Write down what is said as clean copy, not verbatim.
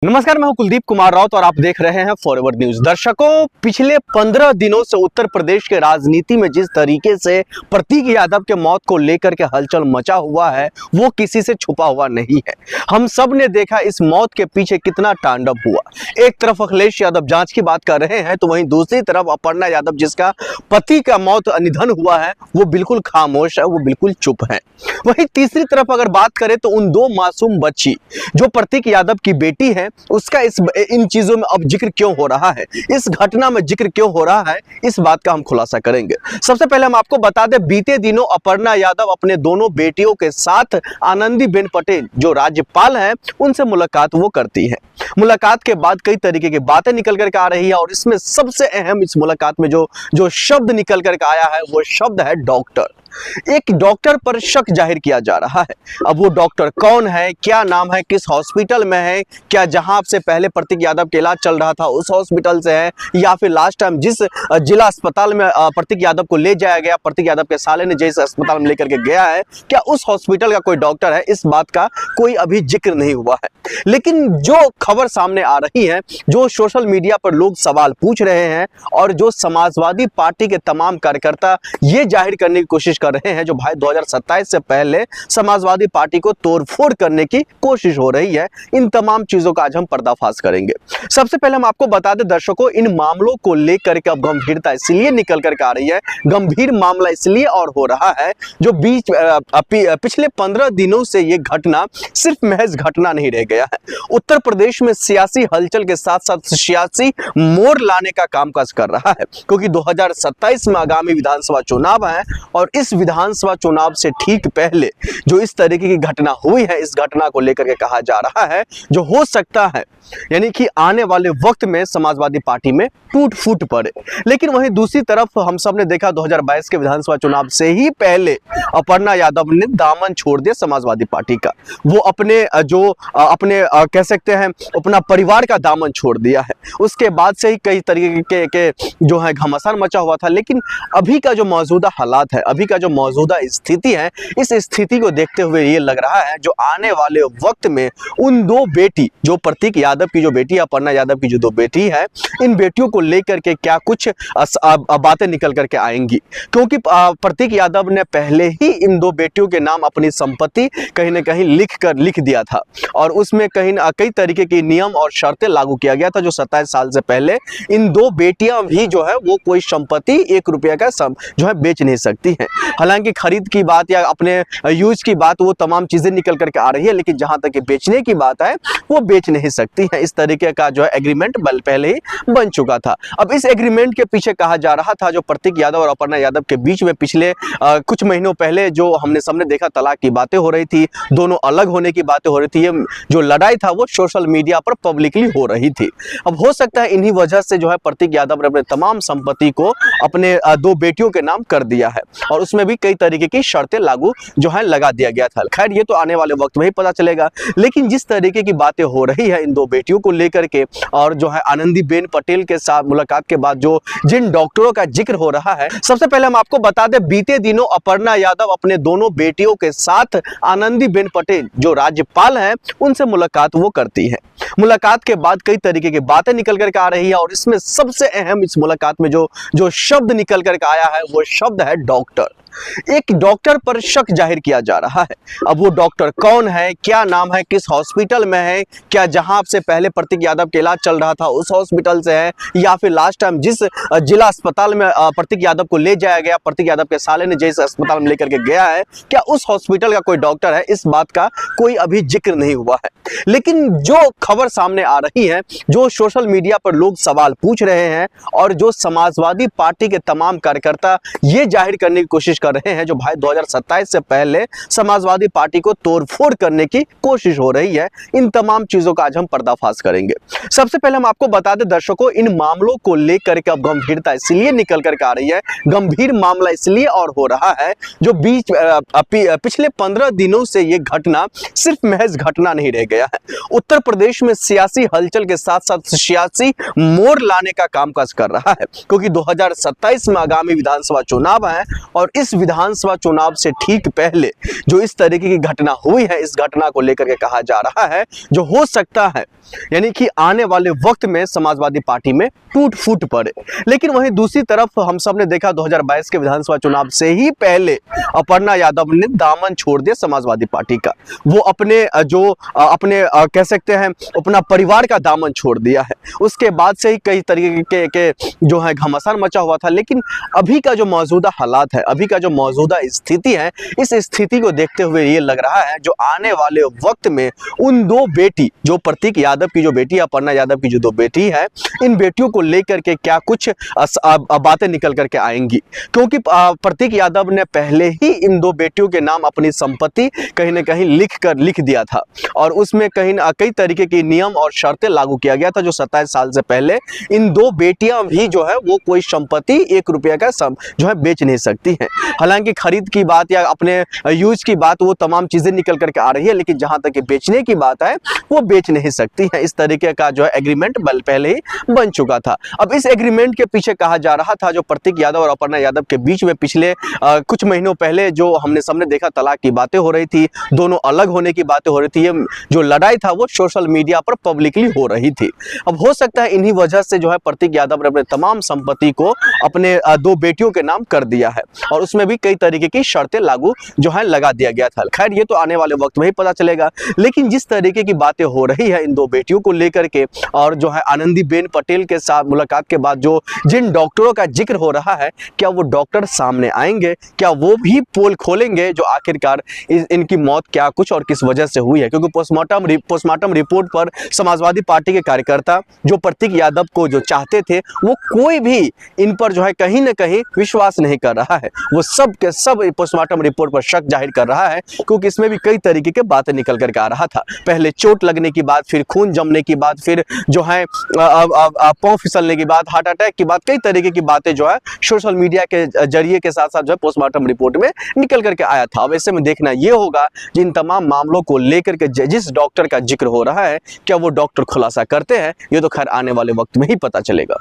नमस्कार, मैं हूं कुलदीप कुमार राउत और आप देख रहे हैं फॉरवर्ड न्यूज। दर्शकों, पिछले 15 दिनों से उत्तर प्रदेश के राजनीति में जिस तरीके से प्रतीक यादव के मौत को लेकर के हलचल मचा हुआ है वो किसी से छुपा हुआ नहीं है। हम सब ने देखा इस मौत के पीछे कितना तांडव हुआ। एक तरफ अखिलेश यादव जांच की बात कर रहे हैं तो वहीं दूसरी तरफ अपर्णा यादव, जिसका पति का मौत निधन हुआ है, वो बिल्कुल खामोश है, वो बिल्कुल चुप है। वहीं तीसरी तरफ अगर बात करें तो उन दो मासूम बच्ची जो प्रतीक यादव की बेटी है, उसका इन चीजों में अब जिक्र क्यों हो रहा है, इस घटना में जिक्र क्यों हो रहा है, इस बात का हम खुलासा करेंगे। सबसे पहले हम आपको बता दें, बीते दिनों अपर्णा यादव अपने दोनों बेटियों के साथ आनंदीबेन पटेल जो राज्यपाल हैं उनसे मुलाकात वो करती है। मुलाकात के बाद कई तरीके की बातें निकल करके आ रही है और इसमें सबसे अहम इस मुलाकात में जो शब्द निकल करके आया है वो शब्द है डॉक्टर। एक डॉक्टर पर शक जाहिर किया जा रहा है। अब वो डॉक्टर कौन है, क्या नाम है, किस हॉस्पिटल में है, क्या जहां से पहले प्रतीक यादव का इलाज चल रहा था उस हॉस्पिटल से है, या फिर लास्ट टाइम जिस जिला अस्पताल में प्रतीक यादव को ले जाया गया, प्रतीक यादव के साले ने जिस अस्पताल में लेकर के गया है, क्या उस हॉस्पिटल का कोई डॉक्टर है, इस बात का कोई अभी जिक्र नहीं हुआ है। लेकिन जो खबर सामने आ रही है, जो सोशल मीडिया पर लोग सवाल पूछ रहे हैं और जो समाजवादी पार्टी के तमाम कार्यकर्ता ये जाहिर करने की कोशिश कर रहे हैं, जो भाई 2027 से पहले समाजवादी पार्टी को तोड़फोड़ करने की कोशिश हो रही है, इन तमाम चीजों का आज हम पर्दाफाश करेंगे। सबसे पहले हम आपको बता दें दर्शकों, इन मामलों को लेकर के अब गंभीरता इसलिए निकल करके आ रही है, गंभीर मामला इसलिए और हो रहा है जो पिछले 15 दिनों से ये घटना सिर्फ महज घटना नहीं रह गया है। उत्तर प्रदेश में सियासी हलचल के साथ साथ सियासी मोड़ लाने का कामकाज कर रहा है, क्योंकि 2027 में आगामी विधानसभा चुनाव है और इस विधानसभा चुनाव से ठीक पहले जो इस तरीके की घटना हुई है, इस घटना को लेकर के कहा जा रहा है जो हो सकता है यानी कि आने वाले वक्त में समाजवादी पार्टी में टूट फूट पड़े। लेकिन वहीं दूसरी तरफ हम सब ने देखा 2022 के विधानसभा चुनाव से ही पहले अपर्णा यादव ने दामन छोड़ दिया समाजवादी पार्टी का। वो अपने कह सकते हैं अपना परिवार का दामन छोड़ दिया है। उसके बाद से ही कई तरीके के जो है घमासान मचा हुआ था। लेकिन अभी का जो मौजूदा हालात है, अभी का जो मौजूदा स्थिति है, इस स्थिति को देखते हुए ये लग रहा है जो आने वाले वक्त में उन दो बेटी, जो प्रतीक यादव की जो बेटी है, अपर्णा यादव की जो दो बेटी है, इन बेटियों को लेकर के क्या कुछ बातें निकल करके आएंगी। क्योंकि प्रतीक यादव ने पहले ही इन दो बेटियों के नाम अपनी संपत्ति कहीं ना कहीं लिख दिया था और उसमें कई तरीके की नियम और शर्तें लागू किया गया था, जो 27 साल से पहले इन दो बेटियां भी जो है वो कोई संपत्ति 1 रुपया का जो है बेच नहीं सकती हैं। हालांकि खरीद की बात या अपने यूज की बात, वो तमाम चीजें निकल करके आ रही है, लेकिन जहां तक बेचने की बात है वो बेच नहीं सकती है। इस तरीके का जो है एग्रीमेंट पहले ही बन चुका था। अब इस एग्रीमेंट के पीछे कहा जा रहा था जो प्रतीक यादव और अपर्णा यादव के बीच में पिछले कुछ महीनों पहले जो हमने सबने देखा तलाक की बातें हो रही थी, दोनों अलग होने की बातें हो रही थी, ये जो लड़ाई था वो सोशल मीडिया पर पब्लिकली हो रही थी। अब हो सकता है इन्हीं वजह से जो है प्रतीक यादव ने अपने तमाम संपत्ति को अपने दो बेटियों के नाम कर दिया है और उसमें भी कई तरीके की शर्तें लागू जो है लगा दिया गया था। खैर, ये तो आने वाले वक्त में ही पता चलेगा। लेकिन जिस तरीके की बातें हो रही है इन दो बेटियों को लेकर के और जो है आनंदीबेन पटेल के साथ मुलाकात के बाद जो जिन डॉक्टरों का जिक्र हो रहा है, सबसे पहले हम आपको बता दें, बीते दिनों अपर्णा यादव अपने दोनों बेटियों के साथ आनंदीबेन पटेल जो राज्यपाल हैं उनसे मुलाकात वो करती है। मुलाकात के बाद कई तरीके की बातें निकल करके आ रही है और इसमें सबसे अहम इस मुलाकात में जो शब्द निकल करके आया है वो शब्द है डॉक्टर। एक डॉक्टर पर शक जाहिर किया जा रहा है। अब वो डॉक्टर कौन है, क्या नाम है, किस हॉस्पिटल में है, क्या जहां से पहले प्रतीक यादव का इलाज चल रहा था उस हॉस्पिटल से है, या फिर लास्ट टाइम जिस जिला अस्पताल में प्रतीक यादव को ले जाया गया, प्रतीक यादव के साले ने जिस अस्पताल में लेकर के गया है, क्या उस हॉस्पिटल का कोई डॉक्टर है, इस बात का कोई अभी जिक्र नहीं हुआ है। लेकिन जो खबर सामने आ रही है, जो सोशल मीडिया पर लोग सवाल पूछ रहे हैं और जो समाजवादी पार्टी के तमाम कार्यकर्ता ये जाहिर करने की कोशिश कर रहे हैं, जो भाई 2027 से पहले समाजवादी पार्टी को तोड़फोड़ करने की कोशिश हो रही है, इन तमाम चीजों का आज हम पर्दाफाश करेंगे। सबसे पहले हम आपको बता दें दर्शकों, इन मामलों को लेकर के अब गंभीरता इसलिए निकल करके आ रही है, गंभीर मामला इसलिए और हो रहा है जो पिछले 15 दिनों से ये घटना सिर्फ महज घटना नहीं रह गया है। उत्तर प्रदेश में सियासी हलचल के साथ साथ सियासी मोड़ लाने का कामकाज कर रहा है, क्योंकि 2027 में आगामी विधानसभा चुनाव है और इस इस विधानसभा चुनाव से ठीक पहले जो इस तरीके की घटना हुई है, इस घटना को लेकर के कहा जा रहा है जो हो सकता है यानी कि आने वाले वक्त में समाजवादी पार्टी में टूट फूट पड़े। लेकिन वहीं दूसरी तरफ हम सब ने देखा 2022 के विधानसभा चुनाव से ही पहले अपर्णा यादव ने दामन छोड़ दिया समाजवादी पार्टी का। वो अपने कह सकते हैं अपना परिवार का दामन छोड़ दिया है। उसके बाद से ही कई तरीके के जो है घमासान मचा हुआ था। लेकिन अभी का जो मौजूदा हालात है, अभी का जो मौजूदा स्थिति है, इस स्थिति को देखते हुए ये लग रहा है जो आने वाले वक्त में उन दो बेटी, जो प्रतीक यादव की जो बेटी, अपर्णा यादव की जो दो बेटी है, इन बेटियों को लेकर के क्या कुछ बातें निकल करके आएंगी। क्योंकि प्रतीक यादव ने पहले ही इन दो बेटियों के नाम अपनी संपत्ति कहीं ना कहीं लिख दिया था और उसमें कई तरीके की नियम और शर्तें लागू किया गया था जो 27 साल से पहले इन दो बेटियां भी जो है वो कोई संपत्ति 1 रुपया का जो है बेच नहीं सकती हैं। हालांकि खरीद की बात या अपने यूज की बात वो तमाम चीजें निकल करके आ रही है, लेकिन जहां तक बेचने की बात है वो बेच नहीं सकती है। इस तरीके का जो है एग्रीमेंट पहले ही बन चुका था। अब इस एग्रीमेंट के पीछे कहा जा रहा था जो प्रतीक यादव और अपर्णा यादव के बीच में पिछले कुछ महीनों पहले जो हमने सबने देखा तलाक की बातें हो रही थी, दोनों अलग होने की बातें हो रही थी, ये जो लड़ाई था वो सोशल मीडिया पर पब्लिकली हो रही थी। अब हो सकता है इन्हीं वजह से जो है प्रतीक यादव ने अपने तमाम संपत्ति को अपने दो बेटियों के नाम कर दिया है और उसमें भी कई तरीके की शर्तें लागू जो है लगा दिया गया था। खैर ये तो आने वाले वक्त में ही पता चलेगा। लेकिन जिस तरीके की बातें हो रही है इन दो बेटियों को लेकर के और जो है आनंदीबेन पटेल के साथ मुलाकात के बाद जो जिन डॉक्टरों का जिक्र हो रहा है, क्या वो डॉक्टर सामने आएंगे? क्या वो भी पोल खोलेंगे जो आखिरकार इनकी मौत क्या कुछ और किस वजह से हुई है? क्योंकि पोस्टमार्टम रिपोर्ट पर समाजवादी पार्टी के कार्यकर्ता जो प्रतीक यादव को जो चाहते थे वो कोई भी इन पर जो है कहीं ना कहीं विश्वास नहीं कर रहा है। वो सब के सब पोस्टमार्टम रिपोर्ट पर शक जाहिर कर रहा है क्योंकि इसमें भी कई तरीके के बातें निकल करके आ रहा था। पहले चोट लगने की बात, फिर खून जमने की बात, फिर जो है पांव फिसलने की बात, हार्ट अटैक की बात, कई तरीके की बातें जो है सोशल मीडिया के जरिए के साथ साथ जो है पोस्टमार्टम रिपोर्ट में निकल करके आया था। अब ऐसे में देखना ये होगा जिन तमाम मामलों को लेकर के जिस डॉक्टर का जिक्र हो रहा है क्या वो डॉक्टर खुलासा करते हैं, ये तो खैर आने वाले वक्त में ही पता चलेगा।